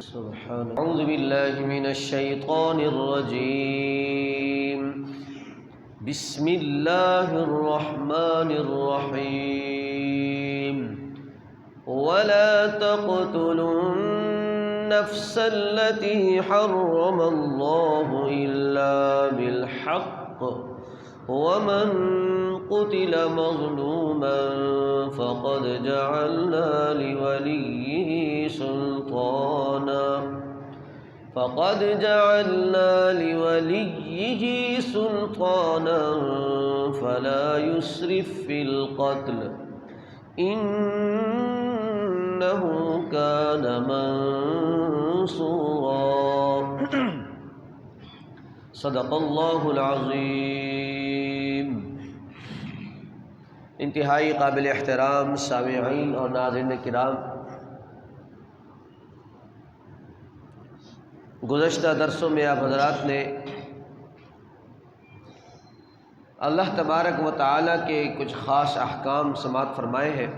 سبحان اعوذ باللہ من الشیطان الرجیم بسم اللہ الرحمن الرحیم ولا تقتلوا النفس التي حرم الله إلا بالحق ومن قتل مظلوما فقد جعلنا لوليه سلطانا فلا يسرف في القتل إنه كان منصورا صدق اللہ العظیم۔ انتہائی قابل احترام سامعین اور ناظرین کرام، گزشتہ درسوں میں آپ حضرات نے اللہ تبارک و تعالیٰ کے کچھ خاص احکام سماعت فرمائے ہیں۔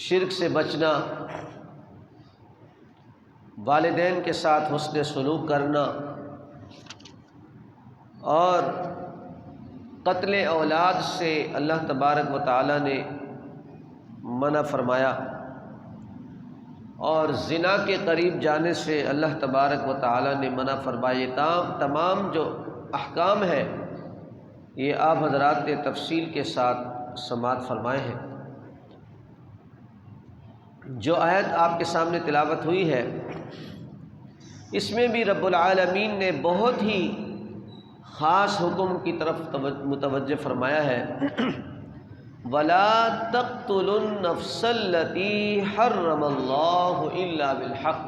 شرک سے بچنا، والدین کے ساتھ حسن سلوک کرنا اور قتل اولاد سے اللہ تبارک و تعالیٰ نے منع فرمایا، اور زنا کے قریب جانے سے اللہ تبارک و تعالیٰ نے منع فرمایا۔ یہ تمام جو احکام ہیں یہ آپ حضرات نے تفصیل کے ساتھ سماعت فرمائے ہیں۔ جو آیت آپ کے سامنے تلاوت ہوئی ہے اس میں بھی رب العالمین نے بہت ہی خاص حکم کی طرف متوجہ فرمایا ہے، وَلَا تَقْتُلُوا النَّفْسَ الَّتِي حَرَّمَ اللَّهُ إِلَّا بِالْحَقِّ،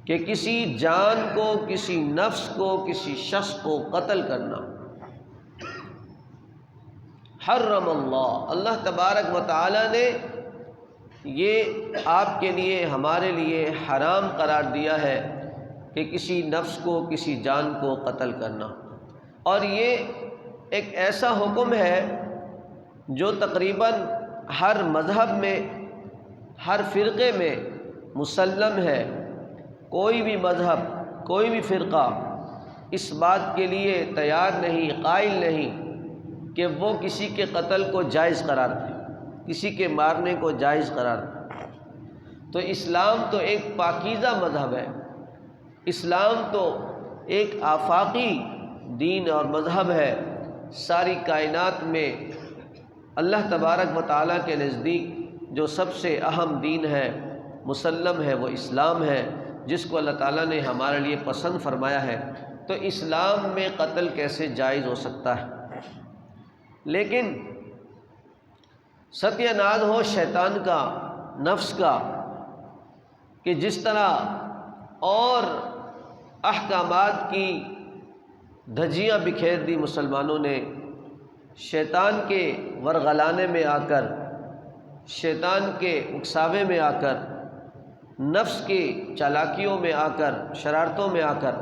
کہ کسی جان کو، کسی نفس کو، کسی شخص کو قتل کرنا حرم اللہ، اللہ تبارک و تعالی نے یہ آپ کے لیے، ہمارے لیے حرام قرار دیا ہے کہ کسی نفس کو، کسی جان کو قتل کرنا۔ اور یہ ایک ایسا حکم ہے جو تقریباً ہر مذہب میں، ہر فرقے میں مسلم ہے۔ کوئی بھی مذہب، کوئی بھی فرقہ اس بات کے لیے تیار نہیں، قائل نہیں کہ وہ کسی کے قتل کو جائز قرار دے، کسی کے مارنے کو جائز قرار دے۔ تو اسلام تو ایک پاکیزہ مذہب ہے، اسلام تو ایک آفاقی دین اور مذہب ہے۔ ساری کائنات میں اللہ تبارک و تعالیٰ کے نزدیک جو سب سے اہم دین ہے، مسلم ہے، وہ اسلام ہے، جس کو اللہ تعالیٰ نے ہمارے لیے پسند فرمایا ہے۔ تو اسلام میں قتل کیسے جائز ہو سکتا ہے؟ لیکن ستیہ ناز ہو شیطان کا، نفس کا، کہ جس طرح اور احکامات کی دھجیاں بکھیر دی مسلمانوں نے، شیطان کے ورغلانے میں آ کر، شیطان کے اکساوے میں آ کر، نفس کی چالاکیوں میں آ کر، شرارتوں میں آ کر،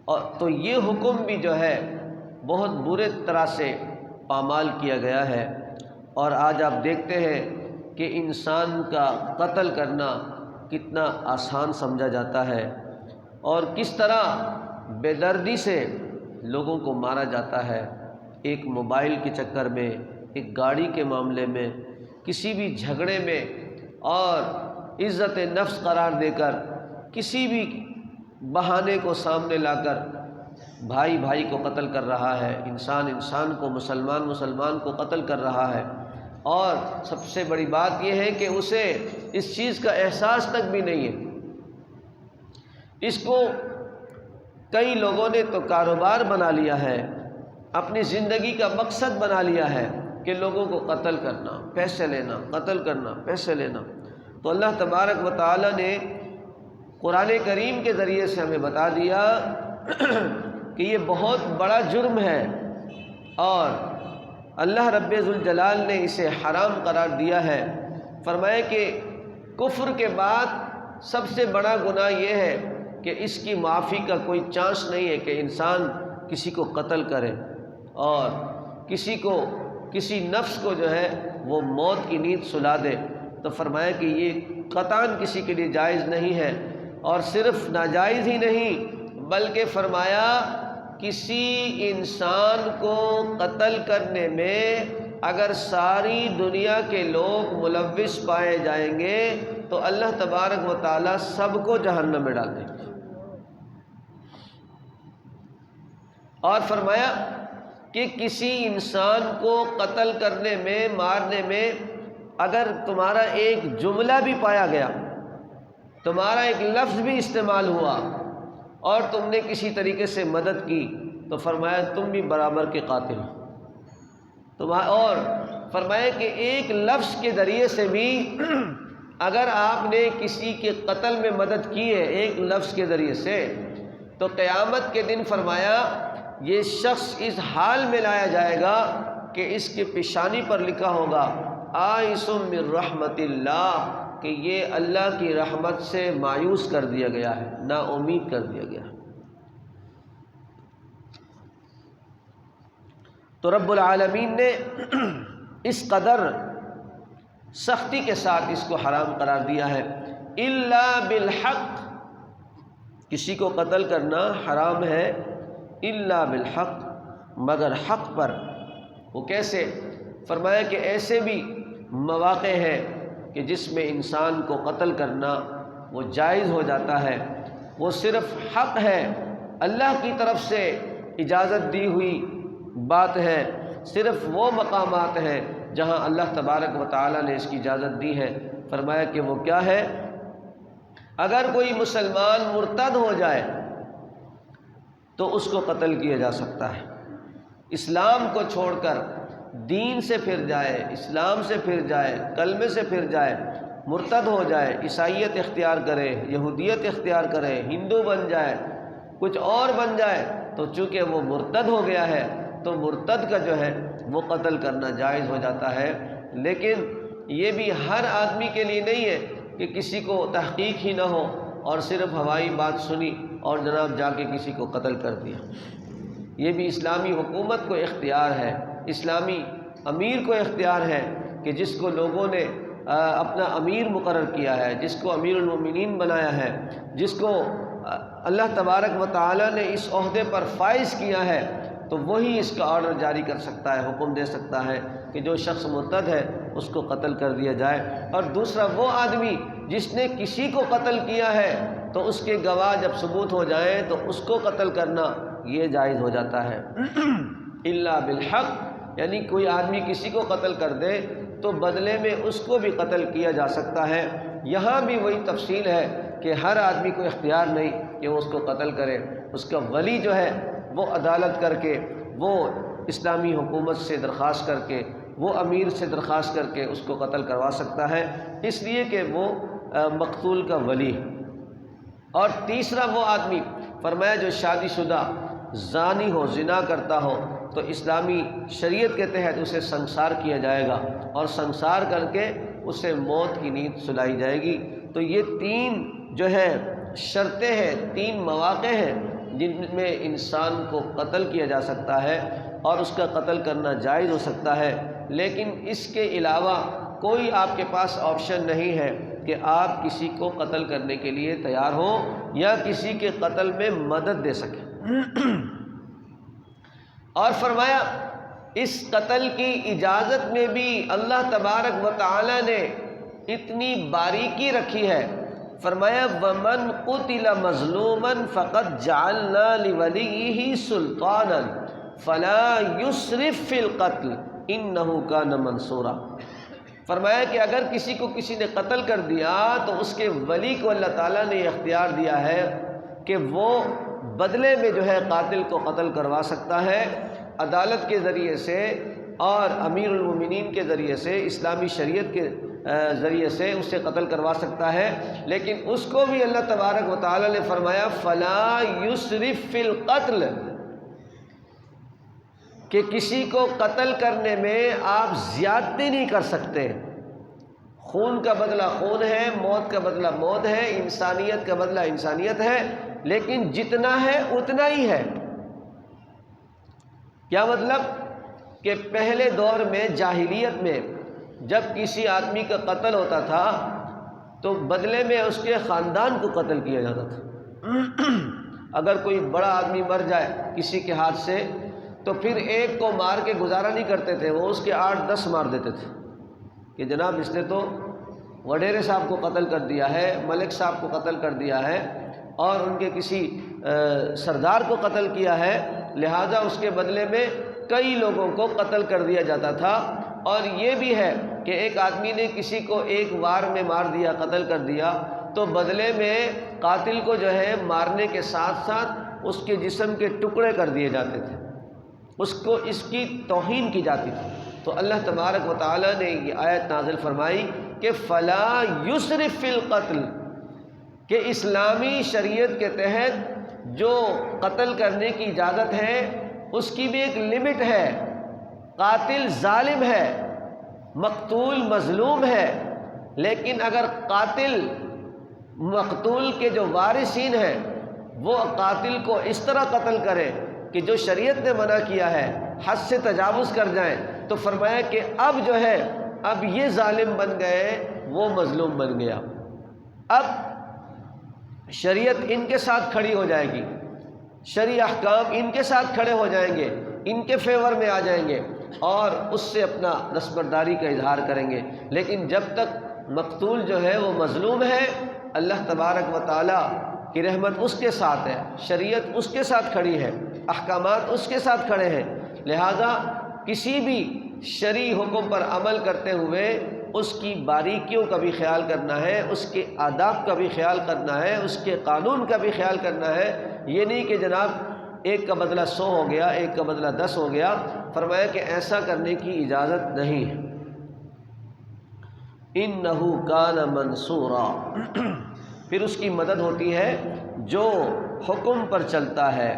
اور تو یہ حکم بھی جو ہے بہت برے طرح سے پامال کیا گیا ہے۔ اور آج آپ دیکھتے ہیں کہ انسان کا قتل کرنا کتنا آسان سمجھا جاتا ہے، اور کس طرح بے دردی سے لوگوں کو مارا جاتا ہے، ایک موبائل کے چکر میں، ایک گاڑی کے معاملے میں، کسی بھی جھگڑے میں، اور عزت نفس قرار دے کر، کسی بھی بہانے کو سامنے لا کر بھائی بھائی کو قتل کر رہا ہے، انسان انسان کو، مسلمان مسلمان کو قتل کر رہا ہے۔ اور سب سے بڑی بات یہ ہے کہ اسے اس چیز کا احساس تک بھی نہیں ہے۔ اس کو کئی لوگوں نے تو کاروبار بنا لیا ہے، اپنی زندگی کا مقصد بنا لیا ہے کہ لوگوں کو قتل کرنا، پیسے لینا، قتل کرنا، پیسے لینا۔ تو اللہ تبارک و تعالی نے قرآن کریم کے ذریعے سے ہمیں بتا دیا کہ یہ بہت بڑا جرم ہے، اور اللہ رب ذوالجلال نے اسے حرام قرار دیا ہے۔ فرمایا کہ کفر کے بعد سب سے بڑا گناہ یہ ہے کہ اس کی معافی کا کوئی چانس نہیں ہے کہ انسان کسی کو قتل کرے اور کسی کو کسی نفس کو جو ہے وہ موت کی نیند سلا دے، تو فرمایا کہ یہ قطعاً کسی کے لیے جائز نہیں ہے، اور صرف ناجائز ہی نہیں بلکہ فرمایا کسی انسان کو قتل کرنے میں اگر ساری دنیا کے لوگ ملوث پائے جائیں گے تو اللہ تبارک و تعالیٰ سب کو جہنم میں ڈال دیں گے۔ اور فرمایا کہ کسی انسان کو قتل کرنے میں، مارنے میں اگر تمہارا ایک جملہ بھی پایا گیا، تمہارا ایک لفظ بھی استعمال ہوا اور تم نے کسی طریقے سے مدد کی، تو فرمایا تم بھی برابر کے قاتل ہو۔ اور فرمایا کہ ایک لفظ کے ذریعے سے بھی اگر آپ نے کسی کے قتل میں مدد کی ہے ایک لفظ کے ذریعے سے، تو قیامت کے دن فرمایا یہ شخص اس حال میں لایا جائے گا کہ اس کے پیشانی پر لکھا ہوگا آئس من رحمت اللہ، کہ یہ اللہ کی رحمت سے مایوس کر دیا گیا ہے، نا امید کر دیا گیا ہے۔ تو رب العالمین نے اس قدر سختی کے ساتھ اس کو حرام قرار دیا ہے۔ الا بالحق، کسی کو قتل کرنا حرام ہے الا بالحق، مگر حق پر۔ وہ کیسے؟ فرمایا کہ ایسے بھی مواقع ہیں کہ جس میں انسان کو قتل کرنا وہ جائز ہو جاتا ہے، وہ صرف حق ہے، اللہ کی طرف سے اجازت دی ہوئی بات ہے، صرف وہ مقامات ہیں جہاں اللہ تبارک و تعالیٰ نے اس کی اجازت دی ہے۔ فرمایا کہ وہ کیا ہے؟ اگر کوئی مسلمان مرتد ہو جائے تو اس کو قتل کیا جا سکتا ہے، اسلام کو چھوڑ کر دین سے پھر جائے، اسلام سے پھر جائے، کلمے سے پھر جائے، مرتد ہو جائے، عیسائیت اختیار کرے، یہودیت اختیار کرے، ہندو بن جائے، کچھ اور بن جائے، تو چونکہ وہ مرتد ہو گیا ہے تو مرتد کا جو ہے وہ قتل کرنا جائز ہو جاتا ہے۔ لیکن یہ بھی ہر آدمی کے لیے نہیں ہے کہ کسی کو تحقیق ہی نہ ہو اور صرف ہوائی بات سنی اور جناب جا کے کسی کو قتل کر دیا۔ یہ بھی اسلامی حکومت کو اختیار ہے، اسلامی امیر کو اختیار ہے کہ جس کو لوگوں نے اپنا امیر مقرر کیا ہے، جس کو امیر المومنین بنایا ہے، جس کو اللہ تبارک و تعالیٰ نے اس عہدے پر فائز کیا ہے، تو وہی اس کا آرڈر جاری کر سکتا ہے، حکم دے سکتا ہے کہ جو شخص مرتد ہے اس کو قتل کر دیا جائے۔ اور دوسرا وہ آدمی جس نے کسی کو قتل کیا ہے تو اس کے گواہ جب ثبوت ہو جائیں تو اس کو قتل کرنا یہ جائز ہو جاتا ہے۔ الا بالحق، یعنی کوئی آدمی کسی کو قتل کر دے تو بدلے میں اس کو بھی قتل کیا جا سکتا ہے۔ یہاں بھی وہی تفصیل ہے کہ ہر آدمی کو اختیار نہیں کہ وہ اس کو قتل کرے، اس کا ولی جو ہے وہ عدالت کر کے، وہ اسلامی حکومت سے درخواست کر کے، وہ امیر سے درخواست کر کے اس کو قتل کروا سکتا ہے، اس لیے کہ وہ مقتول کا ولی ہے۔ اور تیسرا وہ آدمی فرمایا جو شادی شدہ زانی ہو، زنا کرتا ہو، تو اسلامی شریعت کے تحت اسے سنسار کیا جائے گا اور سنسار کر کے اسے موت کی نیند سلائی جائے گی۔ تو یہ تین جو ہے شرطیں ہیں، تین مواقع ہیں جن میں انسان کو قتل کیا جا سکتا ہے اور اس کا قتل کرنا جائز ہو سکتا ہے۔ لیکن اس کے علاوہ کوئی آپ کے پاس آپشن نہیں ہے کہ آپ کسی کو قتل کرنے کے لیے تیار ہوں یا کسی کے قتل میں مدد دے سکیں۔ اور فرمایا اس قتل کی اجازت میں بھی اللہ تبارک و تعالی نے اتنی باریکی رکھی ہے۔ فرمایا وَمَنْ قُتِلَ مَظْلُومًا فَقَدْ جَعَلْنَا لِوَلِيِّهِ سُلْطَانًا فَلَا يُسْرِفْ فِي الْقَتْلِ إِنَّهُ كَانَ مَنْصُورًا۔ فرمایا کہ اگر کسی کو کسی نے قتل کر دیا تو اس کے ولی کو اللہ تعالیٰ نے اختیار دیا ہے کہ وہ بدلے میں جو ہے قاتل کو قتل کروا سکتا ہے، عدالت کے ذریعے سے اور امیر المومنین کے ذریعے سے، اسلامی شریعت کے ذریعے سے اسے قتل کروا سکتا ہے۔ لیکن اس کو بھی اللہ تبارک و تعالیٰ نے فرمایا فَلَا يُسْرِفْ فِي الْقَتْلِ، کہ کسی کو قتل کرنے میں آپ زیادتی نہیں کر سکتے۔ خون کا بدلہ خون ہے، موت کا بدلہ موت ہے، انسانیت کا بدلہ انسانیت ہے، لیکن جتنا ہے اتنا ہی ہے۔ کیا مطلب؟ کہ پہلے دور میں جاہلیت میں جب کسی آدمی کا قتل ہوتا تھا تو بدلے میں اس کے خاندان کو قتل کیا جاتا تھا۔ اگر کوئی بڑا آدمی مر جائے کسی کے ہاتھ سے تو پھر ایک کو مار کے گزارا نہیں کرتے تھے، وہ اس کے 8-10 مار دیتے تھے کہ جناب اس نے تو وڈیرے صاحب کو قتل کر دیا ہے، ملک صاحب کو قتل کر دیا ہے اور ان کے کسی سردار کو قتل کیا ہے، لہذا اس کے بدلے میں کئی لوگوں کو قتل کر دیا جاتا تھا۔ اور یہ بھی ہے کہ ایک آدمی نے کسی کو ایک وار میں مار دیا، قتل کر دیا، تو بدلے میں قاتل کو جو ہے مارنے کے ساتھ ساتھ اس کے جسم کے ٹکڑے کر دیے جاتے تھے، اس کی توہین کی جاتی تھی۔ تو اللہ تبارک و تعالیٰ نے یہ آیت نازل فرمائی کہ فلا یسرف فی القتل، کہ اسلامی شریعت کے تحت جو قتل کرنے کی اجازت ہے اس کی بھی ایک لمٹ ہے۔ قاتل ظالم ہے، مقتول مظلوم ہے، لیکن اگر قاتل مقتول کے جو وارثین ہیں وہ قاتل کو اس طرح قتل کرے کہ جو شریعت نے منع کیا ہے، حد سے تجاوز کر جائیں، تو فرمایا کہ اب جو ہے اب یہ ظالم بن گئے، وہ مظلوم بن گیا۔ اب شریعت ان کے ساتھ کھڑی ہو جائے گی، شرعی احکام ان کے ساتھ کھڑے ہو جائیں گے، ان کے فیور میں آ جائیں گے اور اس سے اپنا دستبرداری کا اظہار کریں گے۔ لیکن جب تک مقتول جو ہے وہ مظلوم ہے، اللہ تبارک و تعالیٰ کی رحمت اس کے ساتھ ہے، شریعت اس کے ساتھ کھڑی ہے، احکامات اس کے ساتھ کھڑے ہیں، لہذا کسی بھی شرعی حکم پر عمل کرتے ہوئے اس کی باریکیوں کا بھی خیال کرنا ہے، اس کے آداب کا بھی خیال کرنا ہے، اس کے قانون کا بھی خیال کرنا ہے۔ یہ نہیں کہ جناب ایک کا بدلہ 100 ہو گیا، ایک کا بدلہ 10 ہو گیا، فرمایا کہ ایسا کرنے کی اجازت نہیں ہے۔ اِنَّهُ كَانَ مَنْصُورًا، پھر اس کی مدد ہوتی ہے جو حکم پر چلتا ہے،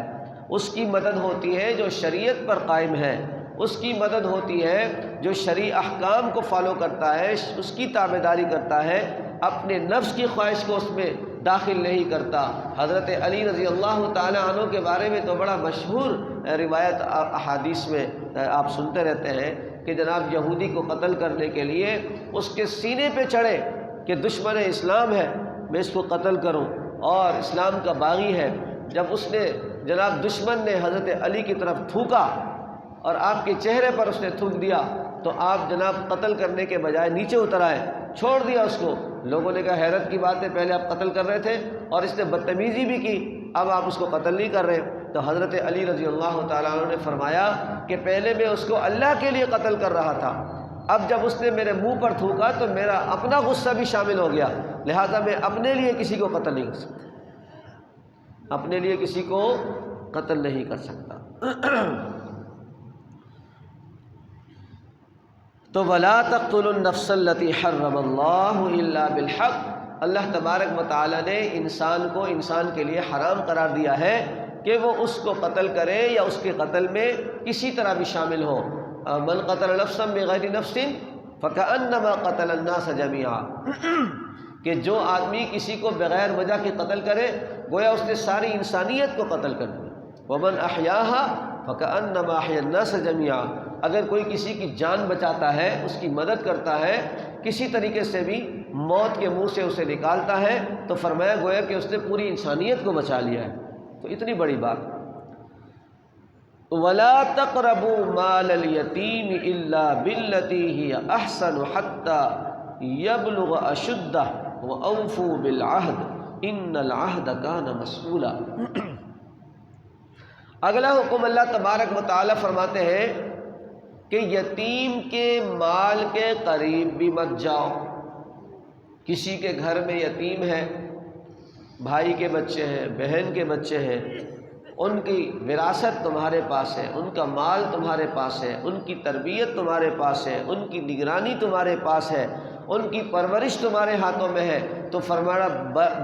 اس کی مدد ہوتی ہے جو شریعت پر قائم ہے، اس کی مدد ہوتی ہے جو شرعی احکام کو فالو کرتا ہے، اس کی تابعداری کرتا ہے، اپنے نفس کی خواہش کو اس میں داخل نہیں کرتا۔ حضرت علی رضی اللہ تعالیٰ عنہ کے بارے میں تو بڑا مشہور روایت احادیث میں آپ سنتے رہتے ہیں کہ جناب یہودی کو قتل کرنے کے لیے اس کے سینے پہ چڑھے کہ دشمن اسلام ہے، میں اس کو قتل کروں اور اسلام کا باغی ہے۔ جب اس نے جناب دشمن نے حضرت علی کی طرف تھوکا اور آپ کے چہرے پر اس نے تھوک دیا تو آپ جناب قتل کرنے کے بجائے نیچے اتر آئے، چھوڑ دیا اس کو۔ لوگوں نے کہا حیرت کی بات ہے، پہلے آپ قتل کر رہے تھے اور اس نے بدتمیزی بھی کی، اب آپ اس کو قتل نہیں کر رہے۔ تو حضرت علی رضی اللہ تعالیٰ عنہ نے فرمایا کہ پہلے میں اس کو اللہ کے لیے قتل کر رہا تھا، اب جب اس نے میرے منہ پر تھوکا تو میرا اپنا غصہ بھی شامل ہو گیا، لہذا میں اپنے لیے کسی کو قتل نہیں کر سکتا، اپنے لیے کسی کو قتل نہیں کر سکتا۔ تو وَلَا تَقْتُلُوا النَّفْسَ الَّتِي حَرَّمَ اللَّهُ إِلَّا بِالْحَقِّ، اللہ تبارک و تعالیٰ نے انسان کو انسان کے لیے حرام قرار دیا ہے کہ وہ اس کو قتل کرے یا اس کے قتل میں کسی طرح بھی شامل ہو۔ مَنْ قَتَلَ نَفْسًا بِغَيْرِ نَفْسٍ فَكَأَنَّمَا قَتَلَ النَّاسَ جَمِيعًا، کہ جو آدمی کسی کو بغیر وجہ کے قتل کرے گویا اس نے ساری انسانیت کو قتل کر دیا۔ وَمَنْ أَحْيَاهَا فَكَأَنَّمَا أَحْيَا النَّاسَ جَمِيعًا، اگر کوئی کسی کی جان بچاتا ہے، اس کی مدد کرتا ہے، کسی طریقے سے بھی موت کے منہ سے اسے نکالتا ہے تو فرمایا گویا کہ اس نے پوری انسانیت کو بچا لیا ہے۔ تو اتنی بڑی بات۔ وَلَا تَقْرَبُوا مَالَ الْيَتِيمِ إِلَّا بِالَّتِي هِيَ أَحْسَنُ حَتَّى يَبْلُغَ أَشُدَّهُ وَأَوْفُوا بِالْعَهْدِ إِنَّ الْعَهْدَ كَانَ مَسْئُولًا۔ اگلا حکم اللہ تبارک و تعالیٰ فرماتے ہیں کہ یتیم کے مال کے قریب بھی مت جاؤ۔ کسی کے گھر میں یتیم ہے، بھائی کے بچے ہیں، بہن کے بچے ہیں، ان کی وراثت تمہارے پاس ہے، ان کا مال تمہارے پاس ہے، ان کی تربیت تمہارے پاس ہے، ان کی نگرانی تمہارے پاس ہے، ان کی پرورش تمہارے ہاتھوں میں ہے، تو فرمایا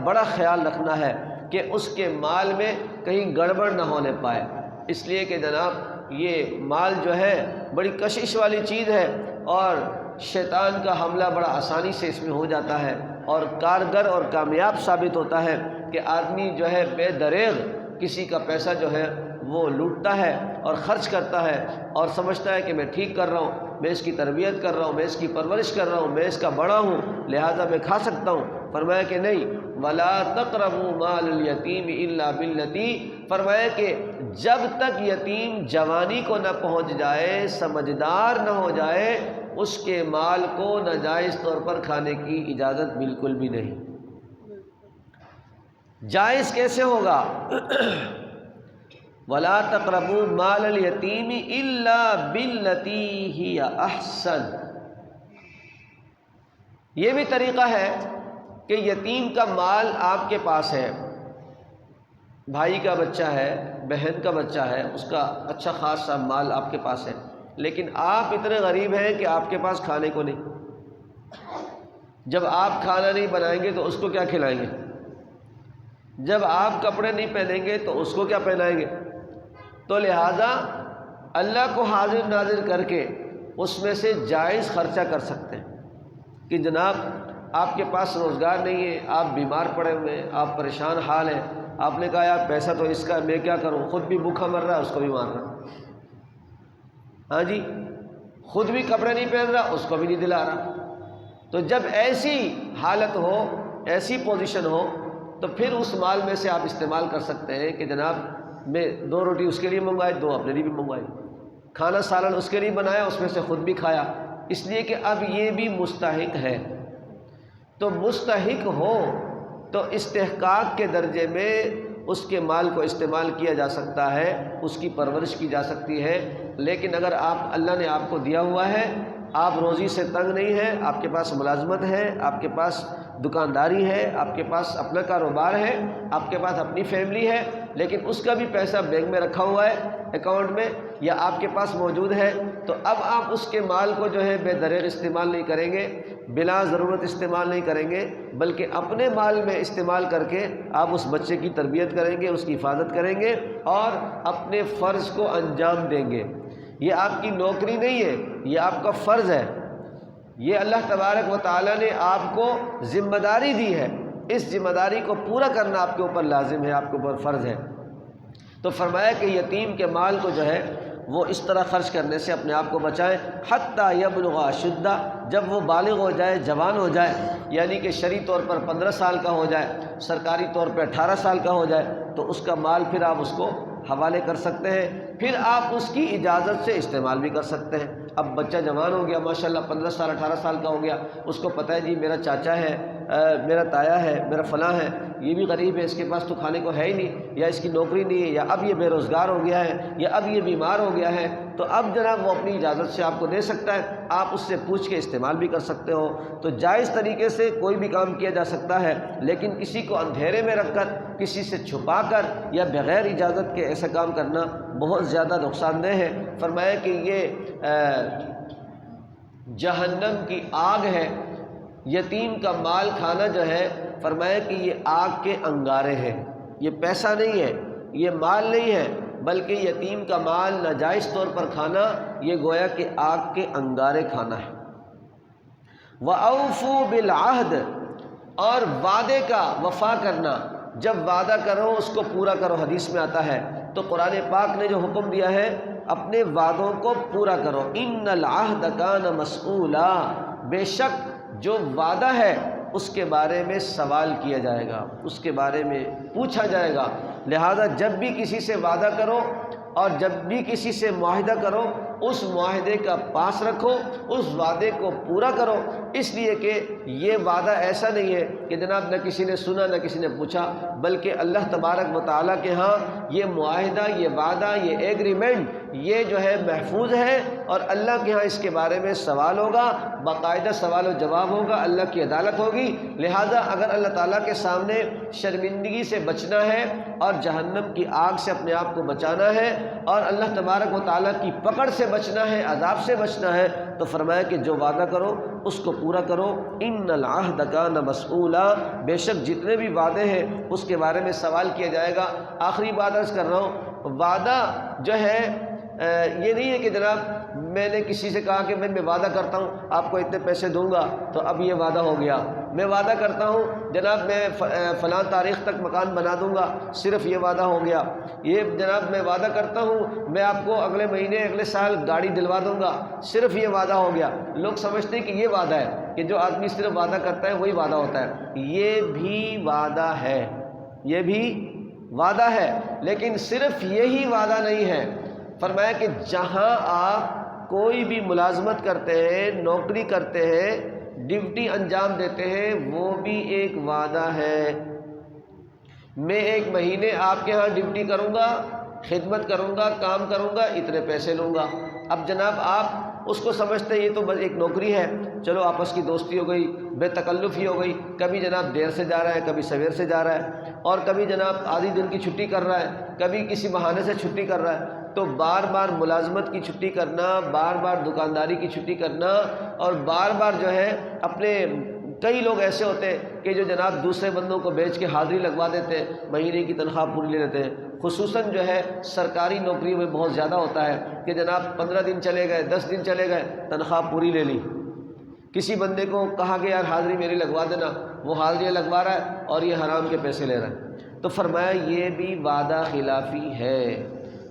بڑا خیال رکھنا ہے کہ اس کے مال میں کہیں گڑبڑ نہ ہونے پائے، اس لیے کہ جناب یہ مال جو ہے بڑی کشش والی چیز ہے اور شیطان کا حملہ بڑا آسانی سے اس میں ہو جاتا ہے اور کارگر اور کامیاب ثابت ہوتا ہے کہ آدمی جو ہے بے دریغ کسی کا پیسہ جو ہے وہ لوٹتا ہے اور خرچ کرتا ہے اور سمجھتا ہے کہ میں ٹھیک کر رہا ہوں، میں اس کی تربیت کر رہا ہوں، میں اس کی پرورش کر رہا ہوں، میں اس کا بڑا ہوں، لہٰذا میں کھا سکتا ہوں۔ فرمایا کہ نہیں، وَلَا تَقْرَبُوا مَالَ الْيَتِيمِ إِلَّا بِالَّتِي، فرمایا کہ جب تک یتیم جوانی کو نہ پہنچ جائے، سمجھدار نہ ہو جائے، اس کے مال کو ناجائز طور پر کھانے کی اجازت بالکل بھی نہیں۔ جائز کیسے ہوگا؟ وَلَا تَقْرَبُوا مَالَ الْيَتِيمِ إِلَّا بِالَّتِي هِيَ أَحْسَنُ۔ یہ بھی طریقہ ہے کہ یتیم کا مال آپ کے پاس ہے، بھائی کا بچہ ہے، بہن کا بچہ ہے، اس کا اچھا خاصا مال آپ کے پاس ہے، لیکن آپ اتنے غریب ہیں کہ آپ کے پاس کھانے کو نہیں۔ جب آپ کھانا نہیں بنائیں گے تو اس کو کیا کھلائیں گے؟ جب آپ کپڑے نہیں پہنیں گے تو اس کو کیا پہنائیں گے؟ تو لہٰذا اللہ کو حاضر ناظر کر کے اس میں سے جائز خرچہ کر سکتے ہیں کہ جناب آپ کے پاس روزگار نہیں ہے، آپ بیمار پڑے ہوئے ہیں، آپ پریشان حال ہیں، آپ نے کہا یار پیسہ تو اس کا میں کیا کروں، خود بھی بھوکا مر رہا ہے، اس کو بھی مار رہا، ہاں جی، خود بھی کپڑے نہیں پہن رہا، اس کو بھی نہیں دلا رہا۔ تو جب ایسی حالت ہو، ایسی پوزیشن ہو، تو پھر اس مال میں سے آپ استعمال کر سکتے ہیں کہ جناب میں 2 روٹی اس کے لیے منگوائی، 2 اپنے لیے بھی منگوائی، کھانا سالن اس کے لیے بنایا، اس میں سے خود بھی کھایا، اس لیے کہ اب یہ بھی مستحق ہے۔ تو مستحق ہو تو استحقاق کے درجے میں اس کے مال کو استعمال کیا جا سکتا ہے، اس کی پرورش کی جا سکتی ہے، لیکن اگر اللہ نے آپ کو دیا ہوا ہے، آپ روزی سے تنگ نہیں ہیں، آپ کے پاس ملازمت ہے، آپ کے پاس دکانداری ہے، آپ کے پاس اپنا کاروبار ہے، آپ کے پاس اپنی فیملی ہے، لیکن اس کا بھی پیسہ بینک میں رکھا ہوا ہے اکاؤنٹ میں یا آپ کے پاس موجود ہے، تو اب آپ اس کے مال کو جو ہے بے دریغ استعمال نہیں کریں گے، بلا ضرورت استعمال نہیں کریں گے، بلکہ اپنے مال میں استعمال کر کے آپ اس بچے کی تربیت کریں گے، اس کی حفاظت کریں گے اور اپنے فرض کو انجام دیں گے۔ یہ آپ کی نوکری نہیں ہے، یہ آپ کا فرض ہے، یہ اللہ تبارک و تعالیٰ نے آپ کو ذمہ داری دی ہے، اس ذمہ داری کو پورا کرنا آپ کے اوپر لازم ہے، آپ کے اوپر فرض ہے۔ تو فرمایا کہ یتیم کے مال کو جو ہے وہ اس طرح خرچ کرنے سے اپنے آپ کو بچائیں، حتیٰ یبلغ اشدہ، جب وہ بالغ ہو جائے، جوان ہو جائے، یعنی کہ شرعی طور پر 15 سال کا ہو جائے، سرکاری طور پہ 18 سال کا ہو جائے، تو اس کا مال پھر آپ اس کو حوالے کر سکتے ہیں، پھر آپ اس کی اجازت سے استعمال بھی کر سکتے ہیں۔ اب بچہ جوان ہو گیا، ماشاءاللہ 15 سال 18 سال کا ہو گیا، اس کو پتہ ہے جی میرا چاچا ہے، میرا تایا ہے، میرا فلاں ہے، یہ بھی غریب ہے، اس کے پاس تو کھانے کو ہے ہی نہیں، یا اس کی نوکری نہیں ہے، یا اب یہ بے روزگار ہو گیا ہے، یا اب یہ بیمار ہو گیا ہے، تو اب جناب وہ اپنی اجازت سے آپ کو دے سکتا ہے، آپ اس سے پوچھ کے استعمال بھی کر سکتے ہو۔ تو جائز طریقے سے کوئی بھی کام کیا جا سکتا ہے، لیکن کسی کو اندھیرے میں رکھ کر، کسی سے چھپا کر یا بغیر اجازت کے ایسا کام کرنا بہت زیادہ نقصان دہ ہے۔ فرمایا کہ یہ جہنم کی آگ ہے، یتیم کا مال کھانا جو ہے، فرمایا کہ یہ آگ کے انگارے ہیں، یہ پیسہ نہیں ہے، یہ مال نہیں ہے، بلکہ یتیم کا مال ناجائز طور پر کھانا یہ گویا کہ آگ کے انگارے کھانا ہے۔ وَأَوْفُوا بِالْعَهْدِ، اور وعدے کا وفا کرنا، جب وعدہ کرو اس کو پورا کرو، حدیث میں آتا ہے، تو قرآن پاک نے جو حکم دیا ہے اپنے وعدوں کو پورا کرو۔ إِنَّ الْعَهْدَ كَانَ مَسْئُولًا، بے شک جو وعدہ ہے اس کے بارے میں سوال کیا جائے گا، اس کے بارے میں پوچھا جائے گا، لہذا جب بھی کسی سے وعدہ کرو اور جب بھی کسی سے معاہدہ کرو، اس معاہدے کا پاس رکھو، اس وعدے کو پورا کرو، اس لیے کہ یہ وعدہ ایسا نہیں ہے کہ جناب نہ کسی نے سنا نہ کسی نے پوچھا، بلکہ اللہ تبارک و تعالیٰ کے ہاں یہ معاہدہ، یہ وعدہ، یہ ایگریمنٹ یہ جو ہے محفوظ ہے، اور اللہ کے ہاں اس کے بارے میں سوال ہوگا، باقاعدہ سوال و جواب ہوگا، اللہ کی عدالت ہوگی۔ لہٰذا اگر اللہ تعالیٰ کے سامنے شرمندگی سے بچنا ہے اور جہنم کی آگ سے اپنے آپ کو بچانا ہے اور اللہ تبارک و تعالیٰ کی پکڑ سے بچنا ہے، عذاب سے بچنا ہے، تو فرمایا کہ جو وعدہ کرو اس کو پورا کرو۔ ان العہد کان مسئولا، بے شک جتنے بھی وعدے ہیں اس کے بارے میں سوال کیا جائے گا۔ آخری بات عرض کر رہا ہوں، وعدہ جو ہے یہ نہیں ہے کہ جناب میں نے کسی سے کہا کہ میں وعدہ کرتا ہوں آپ کو اتنے پیسے دوں گا تو اب یہ وعدہ ہو گیا، میں وعدہ کرتا ہوں جناب میں فلاں تاریخ تک مکان بنا دوں گا، صرف یہ وعدہ ہو گیا، یہ جناب میں وعدہ کرتا ہوں میں آپ کو اگلے مہینے اگلے سال گاڑی دلوا دوں گا، صرف یہ وعدہ ہو گیا۔ لوگ سمجھتے ہیں کہ یہ وعدہ ہے کہ جو آدمی صرف وعدہ کرتا ہے وہی وعدہ ہوتا ہے، یہ بھی وعدہ ہے، یہ بھی وعدہ ہے، لیکن صرف یہی وعدہ نہیں ہے۔ فرمایا کہ جہاں آپ کوئی بھی ملازمت کرتے ہیں، نوکری کرتے ہیں، ڈیوٹی انجام دیتے ہیں، وہ بھی ایک وعدہ ہے۔ میں ایک مہینے آپ کے ہاں ڈیوٹی کروں گا، خدمت کروں گا، کام کروں گا، اتنے پیسے لوں گا۔ اب جناب آپ اس کو سمجھتے ہیں یہ تو بس ایک نوکری ہے، چلو آپس کی دوستی ہو گئی، بے تکلفی ہو گئی، کبھی جناب دیر سے جا رہا ہے، کبھی سویر سے جا رہا ہے، اور کبھی جناب آدھی دن کی چھٹی کر رہا ہے، کبھی کسی بہانے سے چھٹی کر رہا ہے۔ تو بار بار ملازمت کی چھٹی کرنا، بار بار دکانداری کی چھٹی کرنا، اور بار بار جو ہے اپنے کئی لوگ ایسے ہوتے ہیں کہ جو جناب دوسرے بندوں کو بیچ کے حاضری لگوا دیتے ہیں، مہینے کی تنخواہ پوری لے لیتے ہیں۔ خصوصاً جو ہے سرکاری نوکری میں بہت زیادہ ہوتا ہے کہ جناب 15 دن چلے گئے، 10 دن چلے گئے، تنخواہ پوری لے لی۔ کسی بندے کو کہا کہ یار حاضری میری لگوا دینا، وہ حاضری لگوا رہا ہے اور یہ حرام کے پیسے لے رہا ہے۔ تو فرمایا یہ بھی وعدہ خلافی ہے۔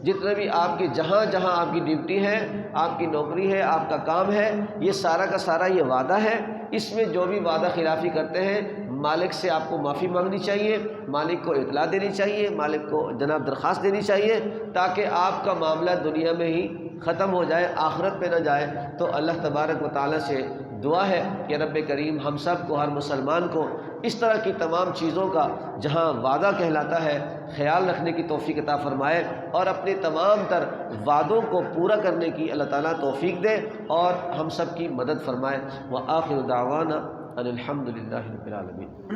جتنے بھی آپ کی جہاں جہاں آپ کی ڈیوٹی ہے، آپ کی نوکری ہے، آپ کا کام ہے، یہ سارا کا سارا یہ وعدہ ہے۔ اس میں جو بھی وعدہ خلافی کرتے ہیں، مالک سے آپ کو معافی مانگنی چاہیے، مالک کو اطلاع دینی چاہیے، مالک کو جناب درخواست دینی چاہیے، تاکہ آپ کا معاملہ دنیا میں ہی ختم ہو جائے، آخرت پہ نہ جائے۔ تو اللہ تبارک و تعالیٰ سے دعا ہے کہ رب کریم ہم سب کو، ہر مسلمان کو اس طرح کی تمام چیزوں کا جہاں وعدہ کہلاتا ہے خیال رکھنے کی توفیق عطا فرمائے، اور اپنے تمام تر وعدوں کو پورا کرنے کی اللہ تعالیٰ توفیق دے اور ہم سب کی مدد فرمائے۔ وآخر دعوانا ان الحمد للہ رب العالمین۔